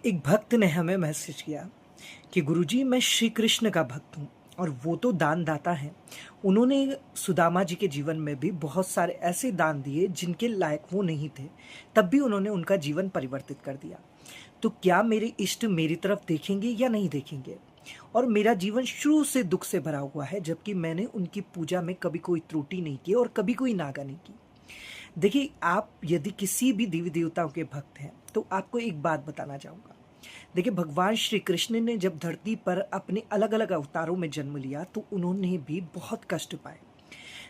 एक भक्त ने हमें मैसेज किया कि गुरुजी मैं श्री कृष्ण का भक्त हूँ और वो तो दान दाता हैं। उन्होंने सुदामा जी के जीवन में भी बहुत सारे ऐसे दान दिए जिनके लायक वो नहीं थे, तब भी उन्होंने उनका जीवन परिवर्तित कर दिया। तो क्या मेरे इष्ट मेरी तरफ देखेंगे या नहीं देखेंगे? और मेरा जीवन शुरू से दुख से भरा हुआ है, जबकि मैंने उनकी पूजा में कभी कोई त्रुटि नहीं की और कभी कोई नागा नहीं की। देखिए, आप यदि किसी भी देवी देवताओं के भक्त हैं तो आपको एक बात बताना चाहूँगा। देखिए, भगवान श्री कृष्ण ने जब धरती पर अपने अलग अलग अवतारों में जन्म लिया तो उन्होंने भी बहुत कष्ट पाए।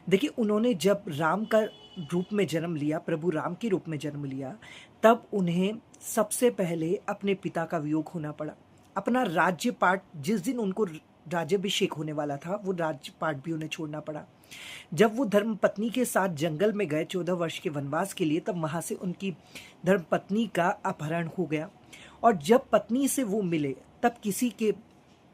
देखिए, उन्होंने जब राम का रूप में जन्म लिया, प्रभु राम के रूप में जन्म लिया, तब उन्हें सबसे पहले अपने पिता का वियोग होना पड़ा। अपना राज्यपाट, जिस दिन उनको राज्याभिषेक होने वाला था, वो राज्यपाट भी उन्हें छोड़ना पड़ा। जब वो धर्मपत्नी के साथ जंगल में गए 14 वर्ष के वनवास के लिए, तब वहाँ से उनकी धर्मपत्नी का अपहरण हो गया। और जब पत्नी से वो मिले, तब किसी के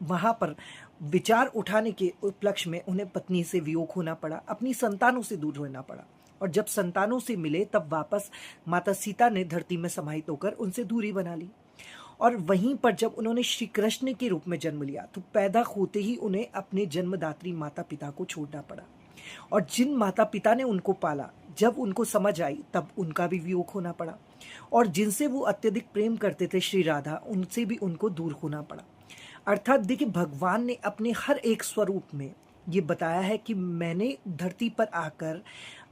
वहाँ पर विचार उठाने के उपलक्ष्य में उन्हें पत्नी से वियोग होना पड़ा, अपनी संतानों से दूर होना पड़ा। और जब संतानों से मिले, तब वापस माता सीता ने धरती में समाहित होकर उनसे दूरी बना ली। और वहीं पर जब उन्होंने श्री कृष्ण के रूप में जन्म लिया, तो पैदा होते ही उन्हें अपने जन्मदात्री माता पिता को छोड़ना पड़ा। और जिन माता पिता ने उनको पाला, जब उनको समझ आई, तब उनका भी वियोग होना पड़ा। और जिनसे वो अत्यधिक प्रेम करते थे, श्री राधा, उनसे भी उनको दूर होना पड़ा। अर्थात देखिए, भगवान ने अपने हर एक स्वरूप में ये बताया है कि मैंने धरती पर आकर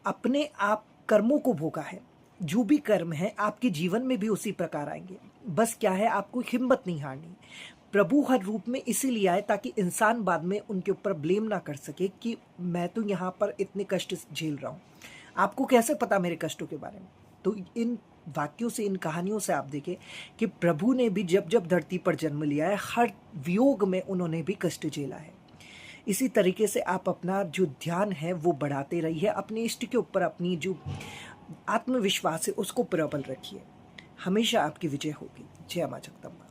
अपने आप कर्मों को भोगा है। जो भी कर्म है आपके जीवन में भी उसी प्रकार आएंगे। बस क्या है, आपको हिम्मत नहीं हारनी। प्रभु हर रूप में इसीलिए आए ताकि इंसान बाद में उनके ऊपर ब्लेम ना कर सके कि मैं तो यहाँ पर इतने कष्ट झेल रहा हूँ, आपको कैसे पता मेरे कष्टों के बारे में। तो इन वाक्यों से, इन कहानियों से आप देखें कि प्रभु ने भी जब जब धरती पर जन्म लिया है, हर वियोग में उन्होंने भी कष्ट झेला है। इसी तरीके से आप अपना जो ध्यान है वो बढ़ाते रहिए, अपने इष्ट के ऊपर अपनी जो आत्मविश्वास है उसको प्रबल रखिए। हमेशा आपकी विजय होगी। जय मां जगदम्बा।